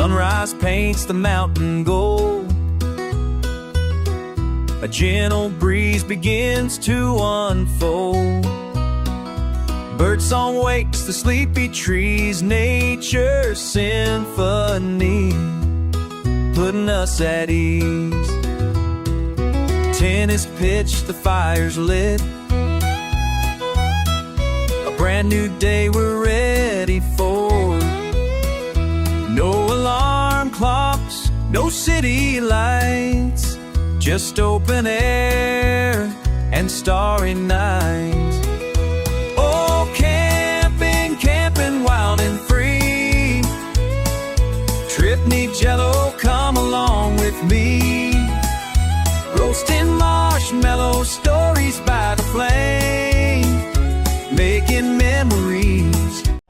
Sunrise paints the mountain gold. A gentle breeze begins to unfold. Birdsong wakes the sleepy trees, nature's symphony, putting us at ease. Tent is pitched, the fire's lit. A brand new day we're ready for. No alarm clocks, no city lights, just open air and starry nights. Oh, camping, camping wild and free. Trip need jello, come along with me. Roasting marshmallow, stories by the flame, making memories.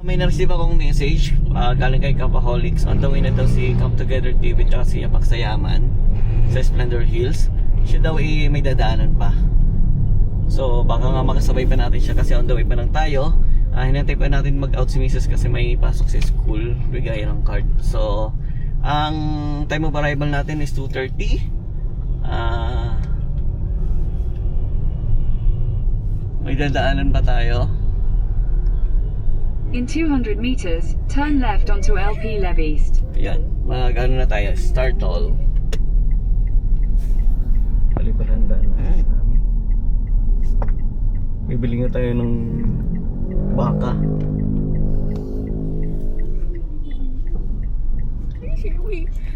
May na-receive akong message galing kay Capaholics. On the way na daw si Come Together TV at si Yapak Sayaman sa Splendor Hills. Siya daw may dadaanan pa. So baka nga makasabay pa natin siya kasi on the way pa lang tayo. Hinantay pa natin mag-out si Mrs. kasi may pasok sa school, bigay ng card. So ang time of arrival natin is 2:30. May dadaanan pa tayo. In 200 meters, turn left onto LP Lev East. Yan, mag-ano na tayo, start all. Paliparan daan na namin. Bibili nga tayo ng baka.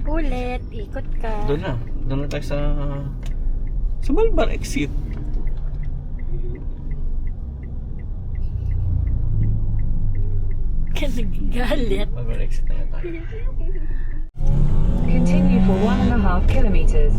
Ulit, ikot ka. Doon na tayo sa Malbar exit. Ka nagagalit. Malbar exit na tayo. Continue for 1.5 kilometers.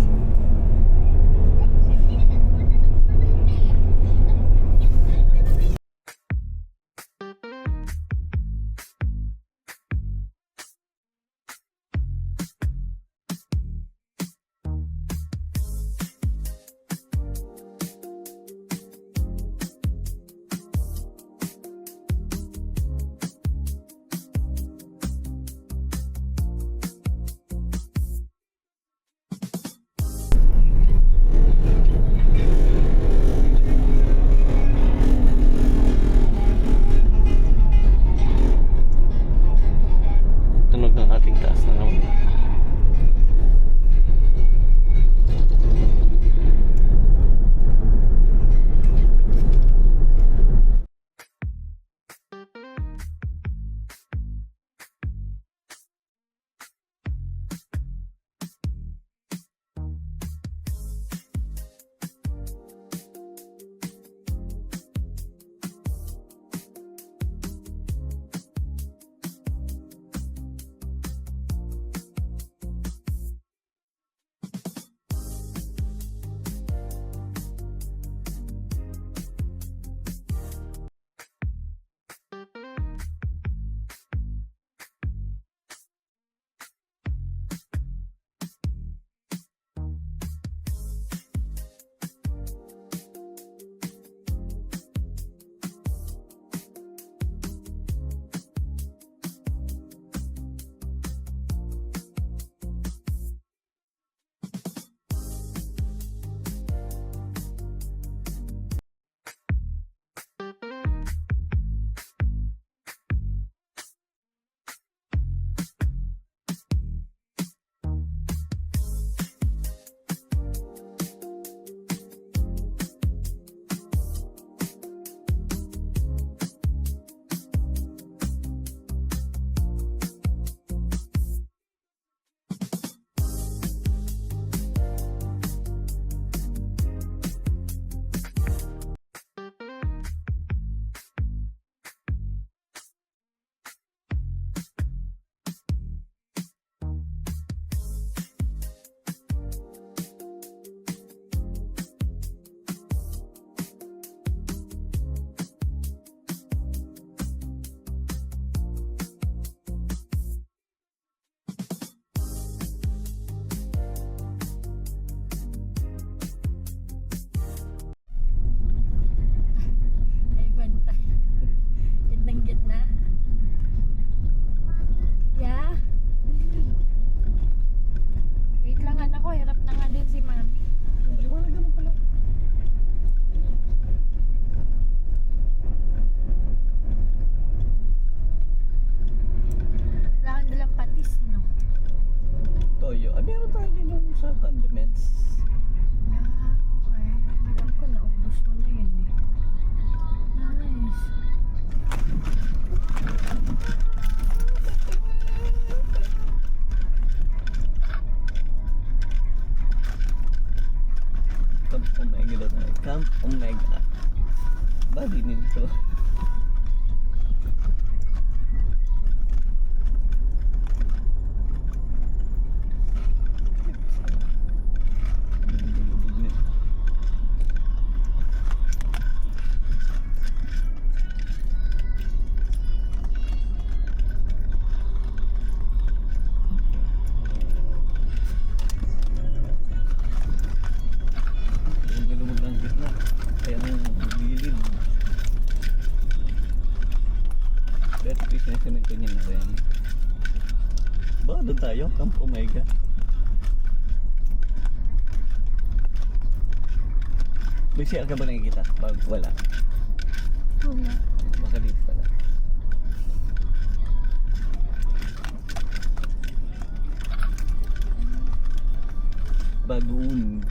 sa condiments. Okay. Alam ko, naubos mo na yun eh. Nice. Camp Omega daw tayo. Camp Omega. Bali nito. Lumag ng gitna. Kaya nang gilid. Pero pinasemento niya na rin. Ba, doon tayo? Camp Omega. May siya ka ba nakikita? Pag wala. Wala. Baka dito pala. Bagoon.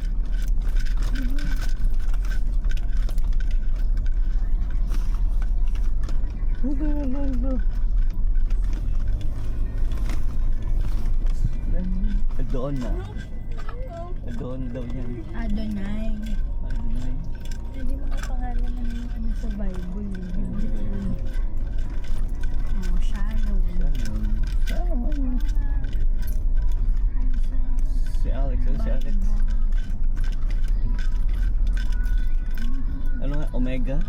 Doon na. Doon daw yan. Adonai. Adonai. Hindi mga pangalan ng ano sa Bible. Oh, Shalom. Shalom. Si Alex, si Alex. Ano nga? Omega?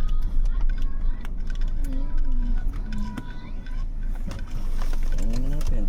Ano natin?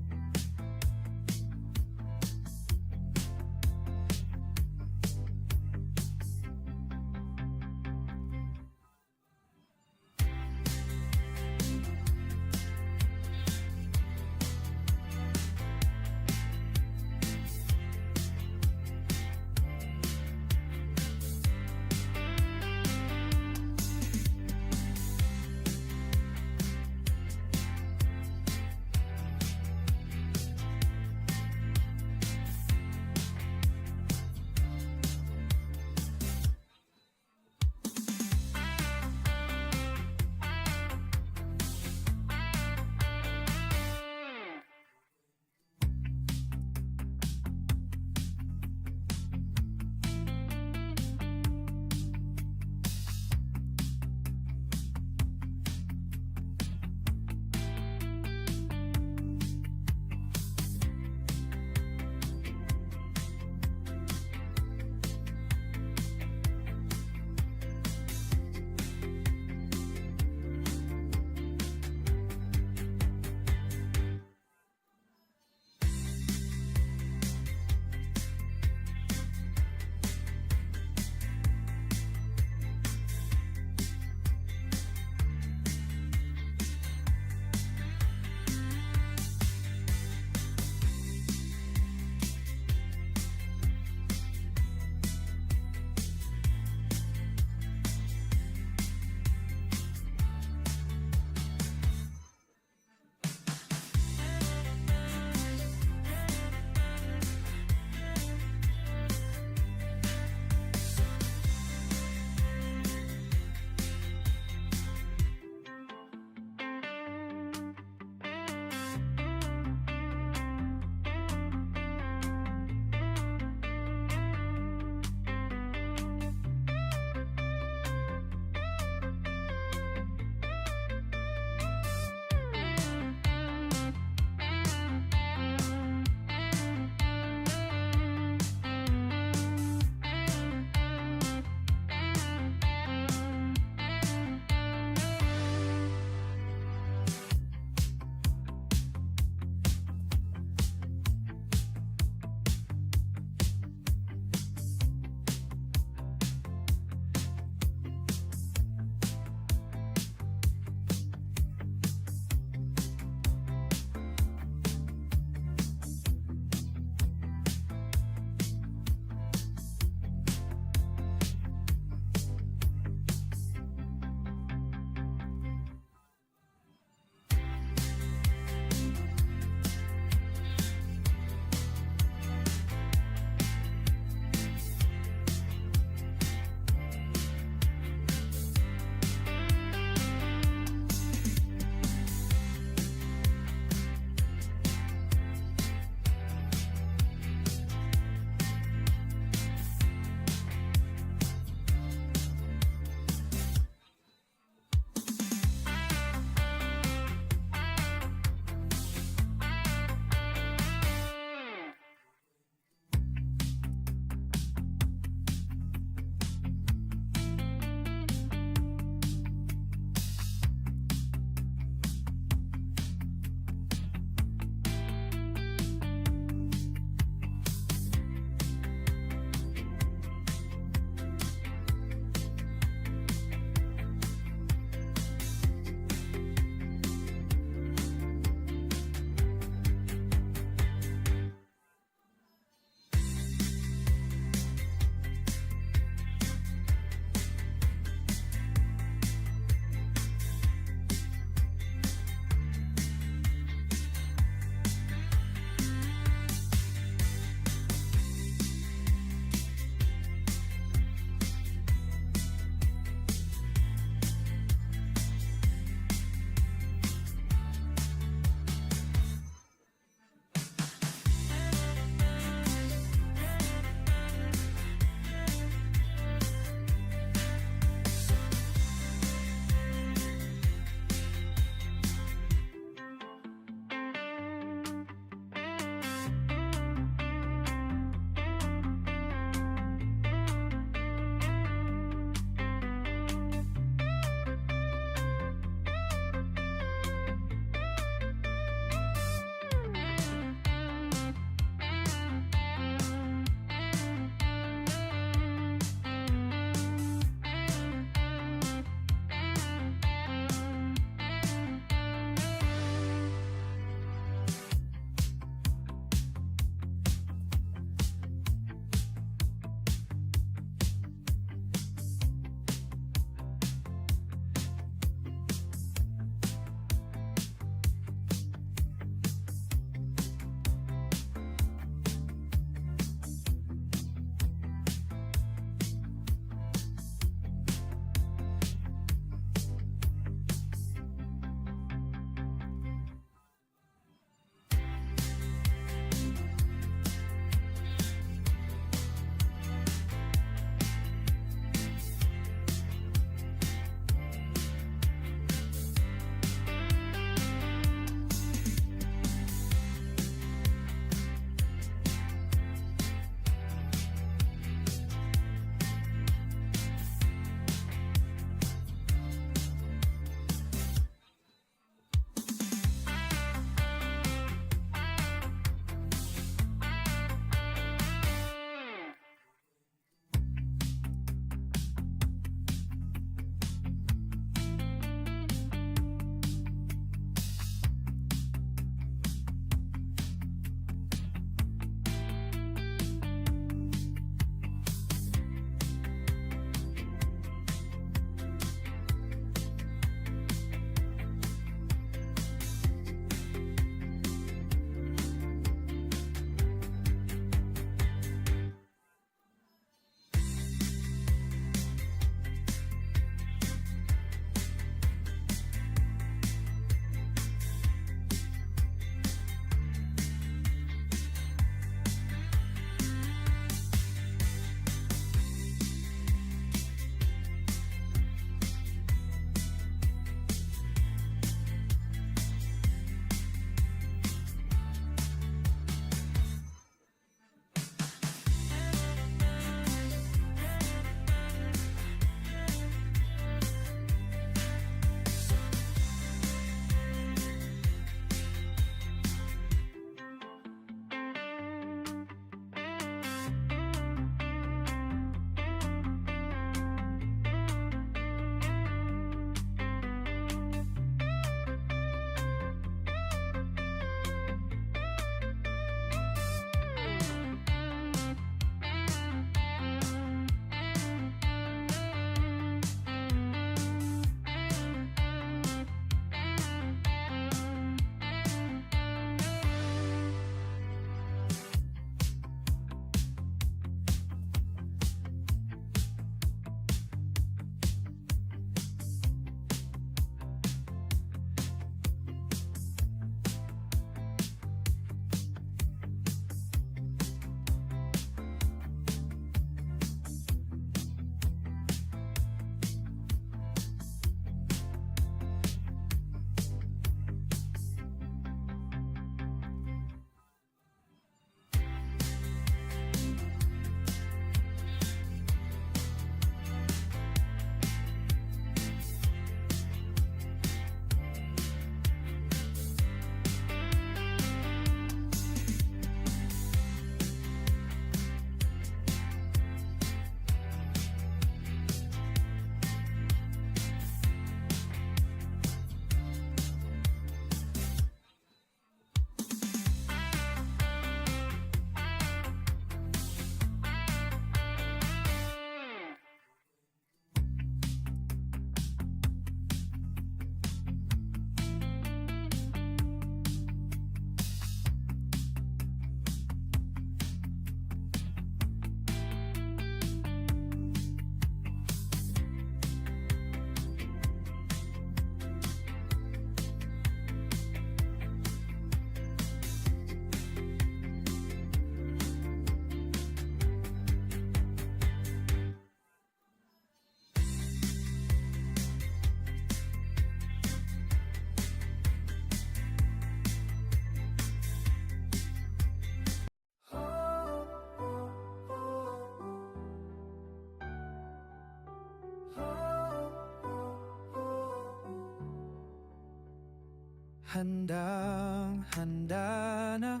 Handang-handa na,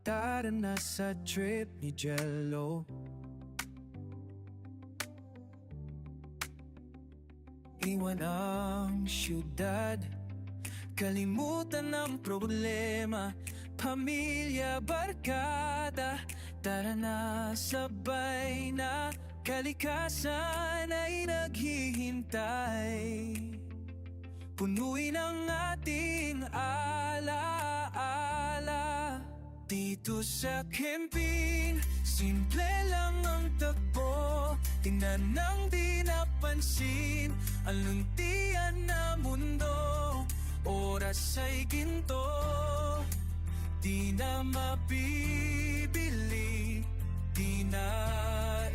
tara na sa trip ni Jello. Iwan ang syudad, kalimutan ang problema. Pamilya, barkada, tara na sabay na. Kalikasan ay naghihintay. Punuin ang ating alaala. Dito sa camping, simple lang ang takbo. Tingnan nang di napansin ang luntian na mundo. Oras ay ginto, di na mapibili, di na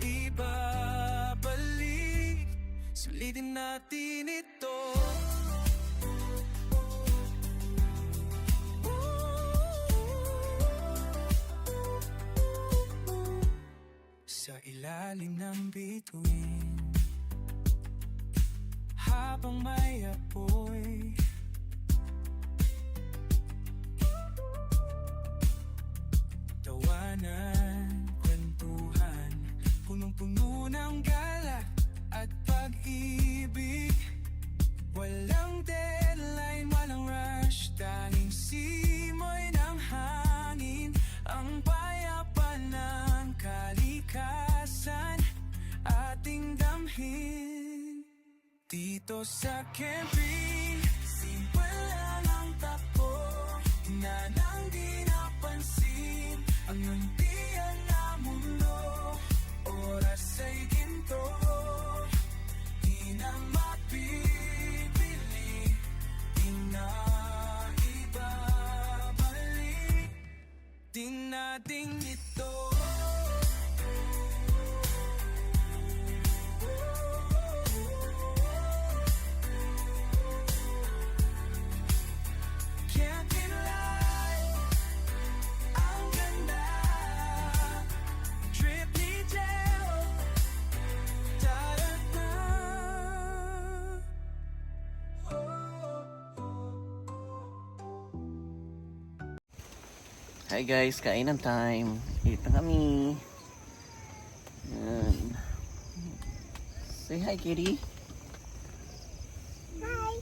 ibabalik. Sulitin natin ito. Sa ilalim ng bituin, habang may apoy, tawanan, kwentuhan, punong-puno ng gala at pag-ibig. Walang deadline, walang rush, tanging simoy ng hangin, ang payapan ng kalikasan, ating damhin. Dito sa camping, simple lang ang takbo, na nang di napansin ang luntian na mundo. Oras ay ginto, di na mapipili, di na ibabalik. Din natin ito. Camping life, ang ganda. Trip ni Jello, tara na. Hi guys, kainan time. Eat na kami. Yan. Say hi, kitty. Hi.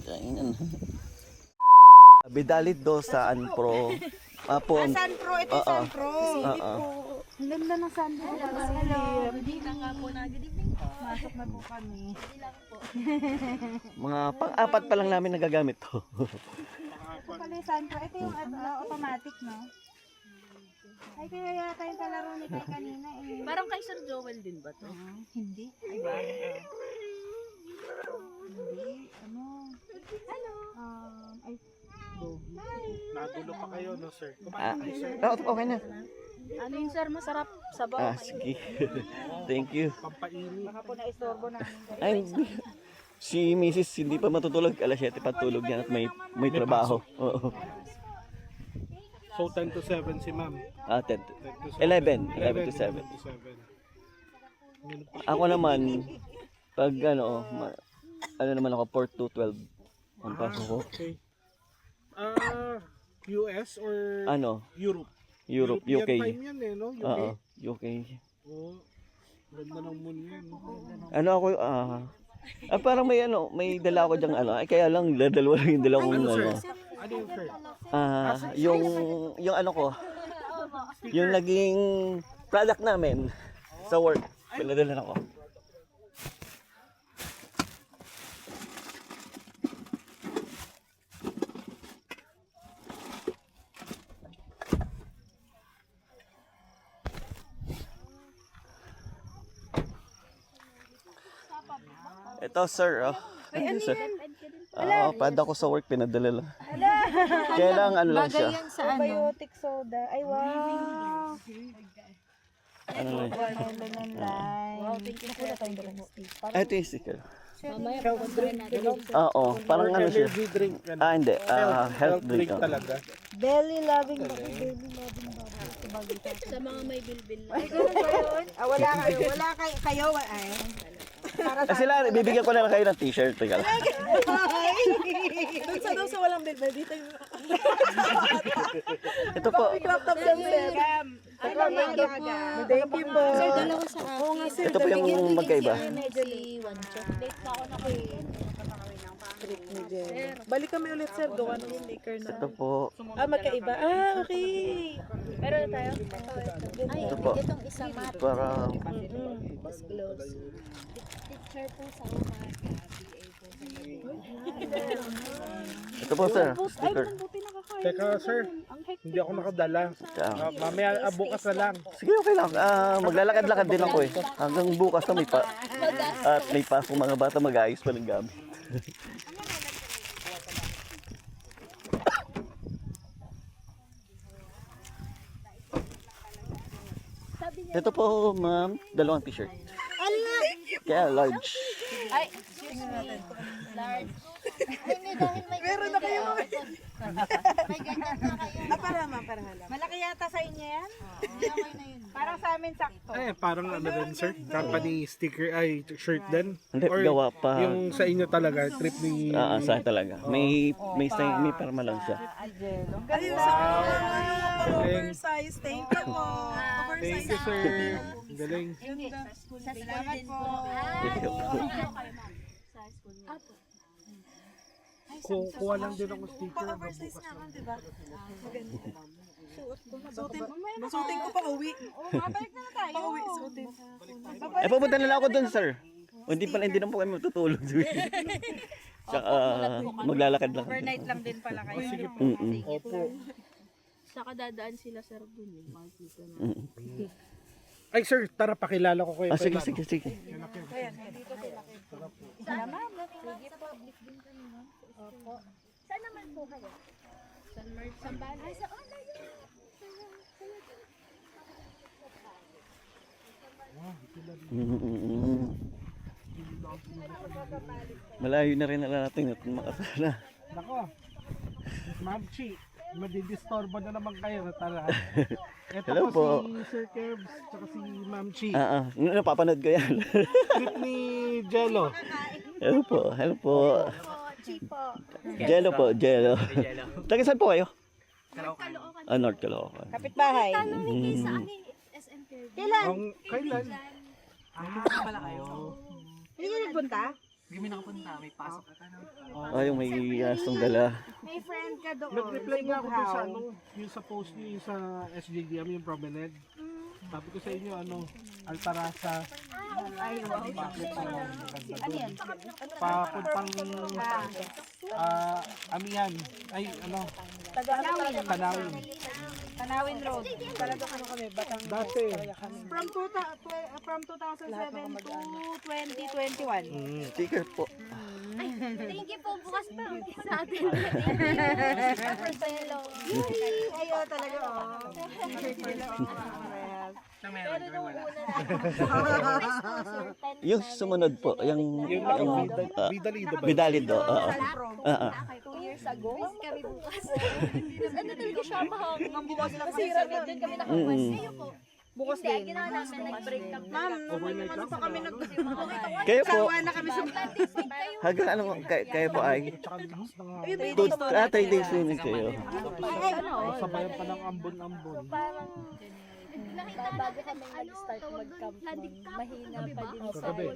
Kainan. Bidalit do sa Anpro. Apon. Sunpro, ito yung Sunpro. Ang ganda ng sandal. Hello. Dito nga po na. Good evening po. Masok na po kami. Mga pang-apat pa lang namin nagagamit to. Ito pala yung Sunpro. Ito yung automatic, no? Ay, kaya yata yung kalaro ni Tay kanina eh. Parang kay Sir Joel din ba to? Hindi. Ay, ba? Hindi. Ano? Hello. Ay, Nadulo pa kayo, no, sir? Okay na. Ano yung sir? Masarap. Sabaw. Sige. Thank you. Pampainit. baka po na-istorbo namin. Ay, si Mrs. hindi pa matutulog. Alas 7 pa tulog yan at may trabaho. Oo. So, 10 to 7 si ma'am. 10 to 11 to 7. Ako naman, pag ano naman ako, 4 to 12 ang pasok ko. Okay. US or Europe? Europe, European UK. time yan eh, no? UK. Oo, UK. Oh, ganda ng moon yan. Ano ako, parang may dala ako dyang ay kaya lang, dalawa lang yung dala kong Ano yung sir? yung ano ko, yung naging product namin sa work, pinadala ako. Ito sir, ano sir? Pada ko sa work, pinadala lang. Kaya lang, ano lang siya. Probiotic soda. Ay, wow. Ano lang siya. Wow, thank you. Nakula tayong dalawang stick. Ito yung sticker. Health drink. Oo, parang ano siya. Energy drink. Hindi. Health drink. talaga. Belly loving baby. Sa mga may bilbil lang. Ay, ganun ba yun? Wala kayo. Wala kayo. Ay. Sila, bibigyan ko na lang kayo ng t-shirt. Teka lang. Ay, Doon sa daw sa walang bilbil, dito yung Ito po. crop top lang, sir. Thank you po. Sir, dalawa sa akin. Oo nga, sir. Ito po yung magkaiba. Si Wancho. Late na ako na ko Balik kami ulit, sir. Gawa ng sticker na. Ito po. Magkaiba. Okay. Meron na tayo? Ay, Ito po. itong isa mat. Para Mas close. Picture po sa umaga. ito po sir, sticker. Teka, sir. Hindi ako nakadala. Mamaya, bukas na lang. Sige, okay lang. Maglalakad-lakad din ako eh. Hanggang bukas na may pa. At may pasok mga bata mag-ayos pa ng gamit. Ito po, ma'am, dalawang t-shirt. Kaya large. Ay, excuse me. Large. Ay, may dahil may Meron na kayo. may ganyan na kayo. Para hala. Malaki yata sa inyo yan? Okay na yun. Parang sa amin sakto. Parang ano din, sir? Company sticker, shirt din? Hindi, Or gawa pa. yung sa inyo talaga, trip ni... Sa talaga. May parma lang siya. Ayun, sa oversize. Thank you po. Thank you, sir. Ang galing. Salamat po. Kuha lang din ako sticker. Oversize nga lang, diba? Suotin ko pa uwi. Mabalik na tayo. Pa-uwi, suotin. Pupunta na lang ako dun, sir. Hindi na po kami matutulog. Tsaka maglalakad lang. Overnight lang din pala kayo. Opo. Saka dadaan sila sir dun eh. Makikita na. Ay, sir, tara, pakilala ko kayo. Sige. Sige po. Opo. Saan naman po kayo? San Marcos, Sambales. Ay, sa Malayo na rin na natin at makasala. Nako, Ma'am Chi, madidistorbo na naman kayo. Tara. Ito Hello po po. si Sir Kebs, tsaka si Ma'am Chi. Napapanood ko yan. Trip ni Jello. Hello po. Jello po, Jello. Taga saan po kayo? North Caloocan. Kapitbahay. Kailan? Hindi nyo nagpunta? Yung may asong dala. May friend ka doon. Nag-reply nga ako dun sa yung sa post niyo, yung sa SJDM, yung Promenade. Sabi ko sa inyo, Altarasa. Papuntang Amihan. Ay, Tanawin. Tanawin Road. Talaga kami, Batangas. Dati. From 2007 to 2021. Sticker po. Thank you po. Bukas pa. Sa atin. Ayaw talaga, Pero nung una Yung sumunod po, yung Vidalido ba? Vidalido. 2 years ago. Kami bukas. Ano talaga siya mahang. Bukas na kasi dyan kami nakabukas. Kayo po. Bukas din. Hindi, ginawa namin. Nag-break up. Ma'am, ano pa kami Kayo po, na kami sa hanggang kayo po ay 3 days limit kayo. Sabayan pa ng ambon-ambon. nakita bago kami nag-start mag-camp noon, mahina pa din sa Kagabi.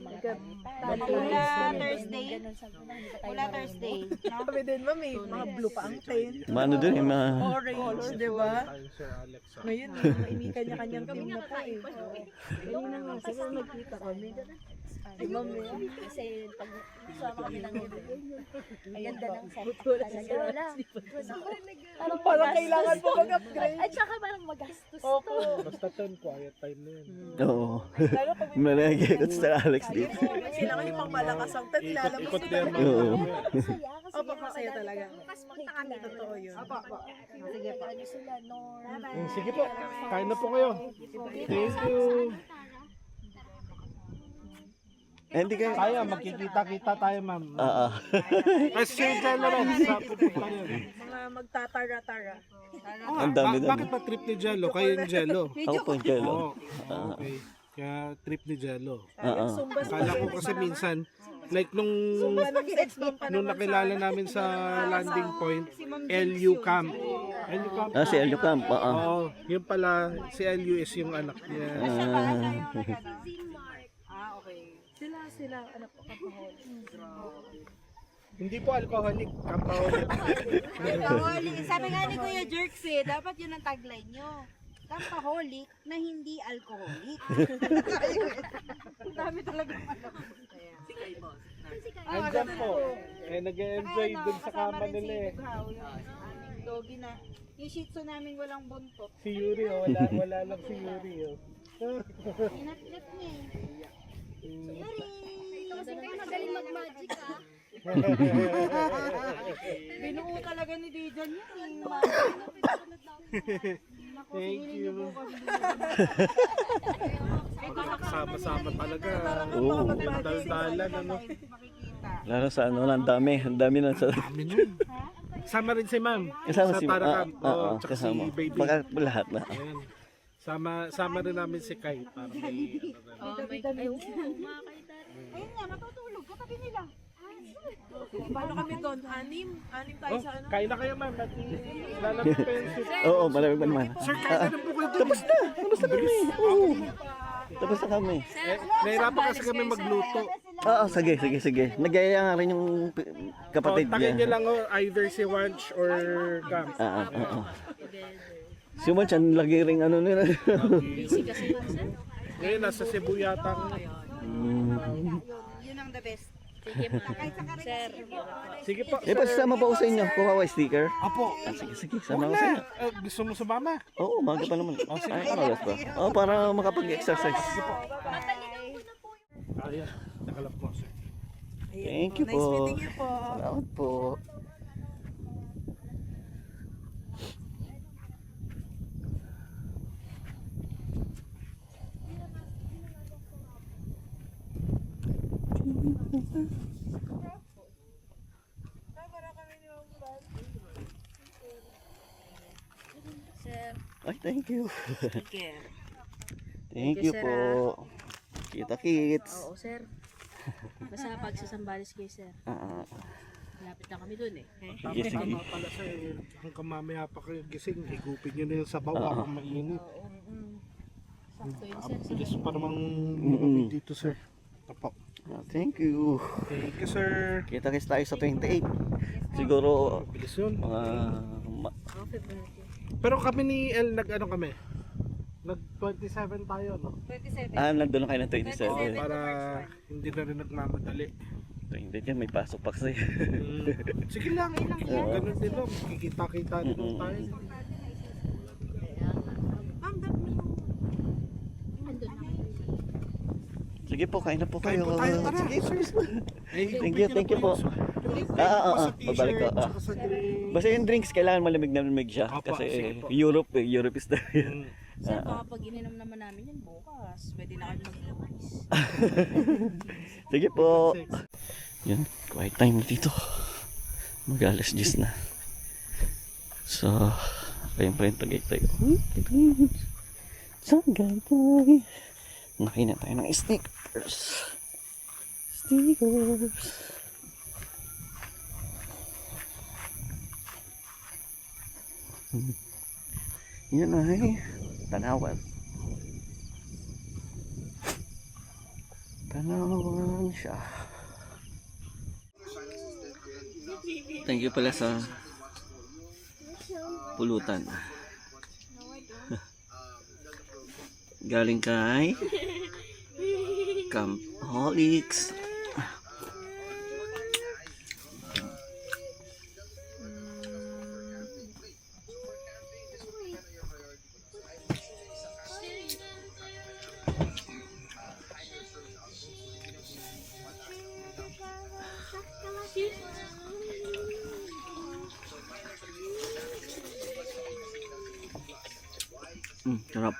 Mula Thursday. Mula Thursday. Sabi din, mami, mga blue pa ang tent. Mano dun yung mga... Orange, di ba? Tayo, Sir Alex. Ngayon, mainikan niya kanyang team na po eh. Kanina nga, siguro nagkita kami. Ay, mami, kasi pag sama kami ng ang ganda ng set. Talaga wala. Parang kailangan po mag-upgrade. At saka parang magastos to. Opo. Basta 10, quiet time na yun. Oo. Lalo pag may Malagay sa Alex dito. kailangan yung pang malakas ang tent. Lalabas Ikot yung din. Oo. Masaya kasi Opo, masaya talaga. bukas punta kami. Totoo yun. Sige pa. Ano sila, Norm. Sige po, kain na po kayo. Thank you. Hindi kayo... Tayo, magkikita-kita tayo, ma'am. Sir Jello rin, sa pupunta yun. Mga magtatara-tara. Ang dami doon. Bakit ba trip ni Jello? Kayo yung Jello? Ako po yung jello. Oo. Okay. Kaya trip ni Jello. Zumba Kala ko kasi minsan, Like nung nakilala namin sa landing point, LU Camp. LU Camp. Si Elio Camp. Oo. Oo, yun pala, si LU is yung anak niya. Sila, anak ko, kapahol. Hindi po alcoholic, kampaholic. Kampaholic. Sabi nga ni Kuya Jerks dapat yun ang tagline nyo. Kampaholic na hindi alcoholic. Ang dami talaga alam. Andyan po. Nag-enjoy dun sa kama nila eh. Yung doggy na. Yung shih tzu namin walang buntot. Si Yuri, wala lang si Yuri. Inatlet niya eh. Yuri! Ito kasi kayo magaling mag-magic ah. Binuo talaga ni Dijan yun. Thank you. Sama-sama talaga. Oo. Dal-dalan, ano. Makikita. Lalo sa ano, ang dami na sa... Kami nun. Sama rin si ma'am. Kasama sa si Taracam. Oo, Tsaka kasama. si baby. Baka lahat na. Ayan. Sama rin namin si Kai. Para may... Ayun nga, matutulog. Katabi nila. Paano kami doon? Anim tayo sa ano? Kain na kayo ma'am. Lalamig pa yung soup. Oo, malamig pa naman. Sir, kain na po kayo. Tapos na kami. Oo. Tapos na kami. Nahirapan kasi kami magluto. Oo, sige. Nagaya nga rin yung kapatid Takin niyo niya. lang either si Wanch or Cam. Oo. Si Manch, ang lagi rin ano nila. Ngayon, nasa Cebu yata. Yun ang the best. Sir. Sige po. Pasasama pa ako sa inyo. Kuha ko sticker. Apo. Sige, sama ko sa inyo. Gusto mo sumama? Oo, umaga pa naman. Ay, magas pa. Oo, para makapag-exercise. Ayan, nakalap mo sir. Thank you po. Nice meeting you po. Salamat po. Ay, thank you. Take care. Thank you po. Kita-kits. Oo, sir. Basta pagsasambales kayo, sir. Lapit na kami dun eh. Sige, sige. Tama pala sir, hanggang mamaya pa kayo gising, higupin nyo na yung sabaw habang mainit. Sakto yun, sir. Bilis pa namang lumamig dito sir. Tapo. Thank you. Thank you sir. Kita-kits tayo sa 28. Siguro, Bilis yun. mga... Pero kami ni El, nag-ano kami? Nag-27 tayo, no? 27. nandun na kayo ng 27. Para hindi na rin nagmamadali. 28 yan, may pasok pa kasi. Sige lang, ganun din lang. Kikita-kita din lang tayo. Sige po, kain na po kayo. Kain po tayo, tara. Sige, Thank thank you po. Pabalik ko. Basta yung drinks, kailangan malamig na malamig siya. Opo, Kasi sige po. Europe is the... Sir, baka pag ininom naman namin yan bukas, pwede na kami mag-iwis. Sige po. Yan, quiet time dito. Mag-alas 10 na. So, ayun pa rin tagay tayo. Sagay tayo. Nakina tayo ng stickers. Yan ay Tanawan. Tanawan siya. Thank you pala sa pulutan. Galing kay Campaholics. Sarap.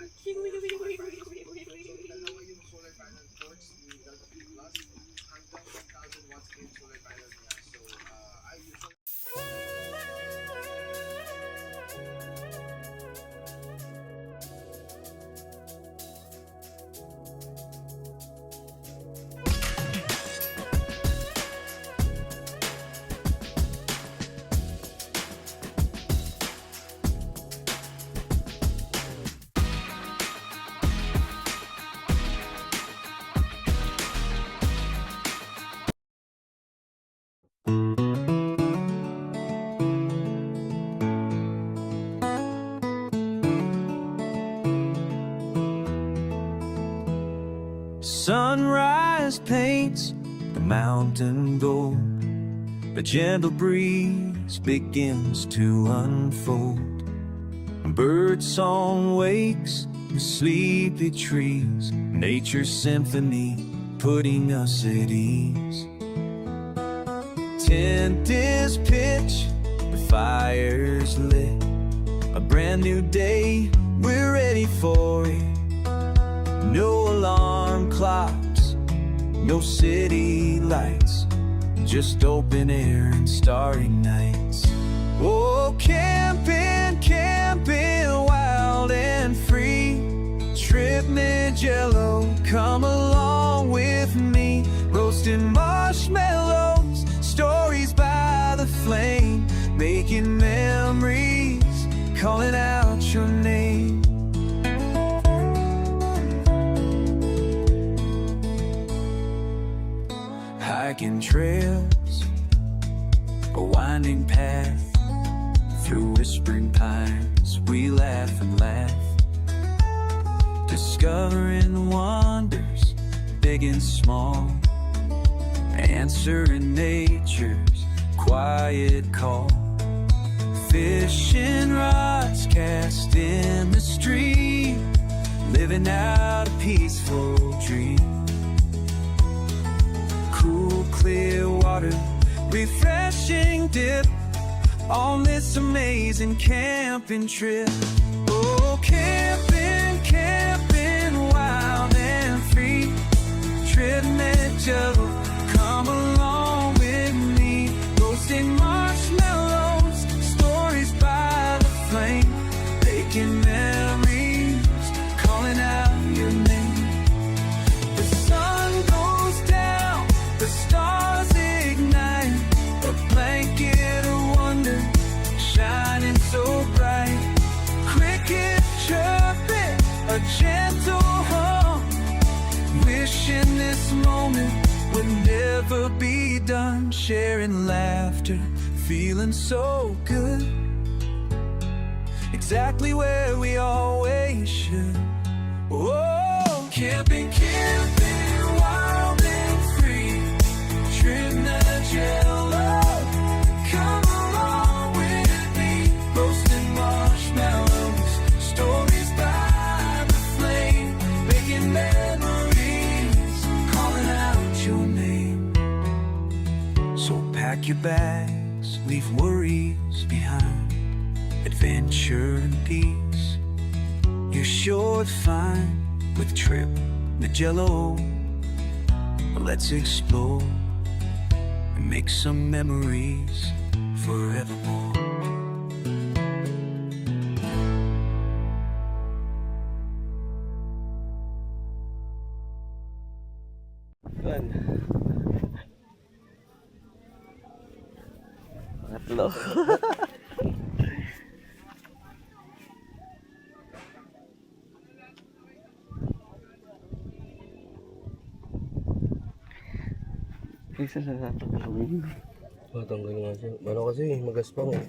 sunrise paints the mountain gold. A gentle breeze begins to unfold. Bird song wakes the sleepy trees. Nature's symphony putting us at ease. Tent is pitched, the fire's lit. A brand new day, we're ready for it. No alarm clocks, no city lights, just open air and starry nights. Oh, camping, camping, wild and free. Trip Jello, come along with me. Roasting marshmallows, stories by the flame, making memories, calling out your name. Hiking trails, a winding path through whispering pines, we laugh and laugh, discovering wonders big and small, answering nature's quiet call. Fishing rods cast in the stream, living out a peaceful dream. Cool, clear water, refreshing dip on this amazing camping trip. Oh, camping, camping, wild and free. Trip Jello, come along with me. Roasting marshmallows, stories by the flame, making memories, calling out your name. The sun goes down, the stars ignite, a blanket of wonder shining so bright. Cricket chirping, a gentle hum, wishing this moment would never be done. Sharing laughter, feeling so good, exactly where we always should. Oh, camping, camping, wild and free. Trip Jello, come along with me. Roasting marshmallows, stories by the flame, making memories, calling out your name. So pack your bags, leave worries behind. Adventure and peace, you're sure to find with Trip Jello. Let's explore and make some memories forevermore. Yun. Pangatlo. Isa na natanggalin. Tanggal nga siya. Ano kasi, magaspang eh.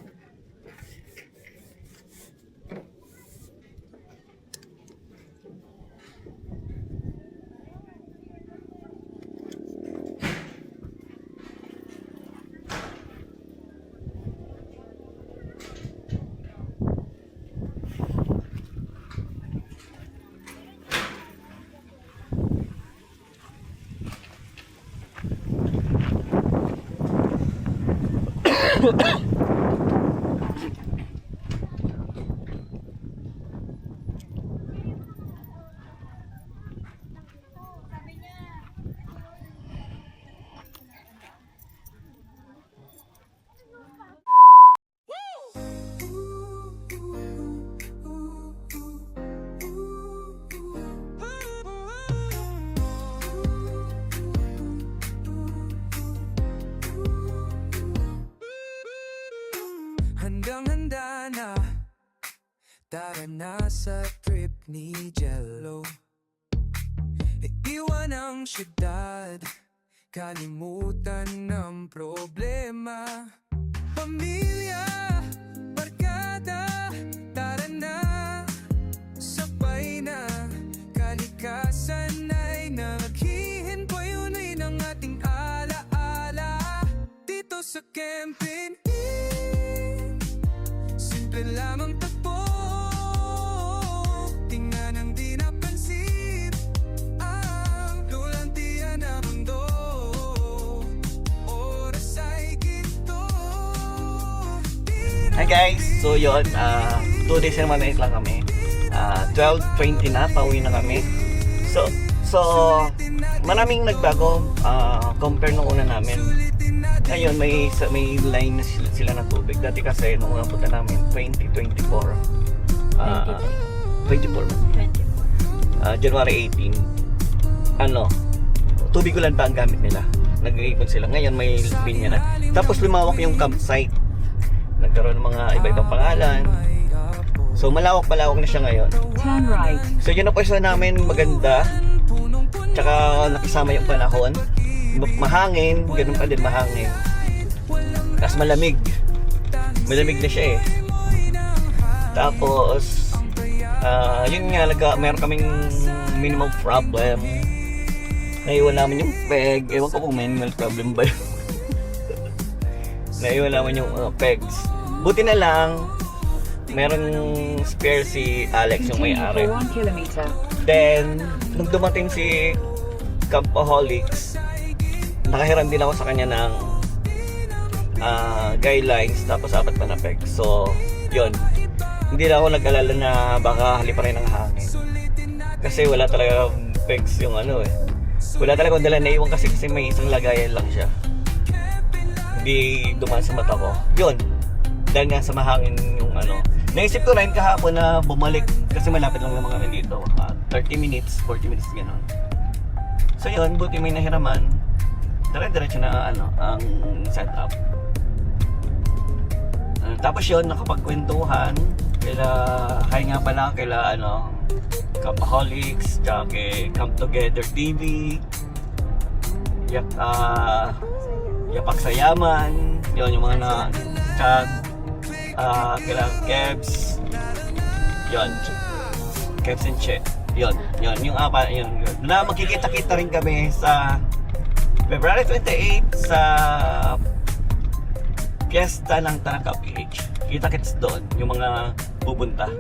Handang-handa na, tara na sa trip ni Jello. Iiwan ang syudad, kalimutan ng problema. Pamilya, barkada, tara na, sabay na, kalikasan ay naghihiwalay. Kempinin, simple lamang takbo. Tingnan ang di napansin, ang lulantian na mundo. Oras ay ginto. Hi guys! So yun, 2 days naman lang kami. 12:20 na, pauwi na kami. So maraming nagbago compare nung una namin. Ngayon may line na sila ng tubig. Dati kasi nung una punta namin 2024 January 18 tubig ulan pa ang gamit nila. Nag-iipon sila. Ngayon may linya na. Tapos lumawak yung campsite. Nagkaroon ng mga iba-ibang pangalan. So malawak na siya ngayon. Turn right. So yun ang pwesto namin, maganda. Tsaka nakisama yung panahon. Mahangin, ganun pa din mahangin. Tapos malamig. Malamig na siya eh. Tapos yun nga, meron kaming minimum problem. Naiwan namin yung peg. Ewan ko kung minimal problem ba yun. Naiwan namin yung pegs. Buti na lang meron spare si Alex yung Continue may-ari. for 1 kilometer. Then, nung dumating si Campaholics, nakahiram din ako sa kanya ng guidelines, tapos 4 pa na peg. So, yun. Hindi na ako nag-alala na baka haliparin ng hangin. Kasi wala talaga pegs yung Wala talaga akong dala na iwan kasi may isang lagayan lang siya. Hindi dumaan sa mata ko. Yun. Dahil nga sa mahangin yung Naisip ko rin kahapon na bumalik kasi malapit lang naman kami dito. 30 minutes, 40 minutes gano'n. So yun, buti may nahiraman. Dire-diretso na ang setup. Tapos yun, nakapagkwentuhan. Hi nga pala kaila Campaholics, tsaka kay Come Together TV. Yapak sa Yaman. Yun yung mga chat. Kailangan Kebs. Yun. Kebs and Che. Yun. Yung yun. Na magkikita-kita rin kami sa February 28 sa Fiesta ng Tanaka PH. Kita-kits doon yung mga pupunta.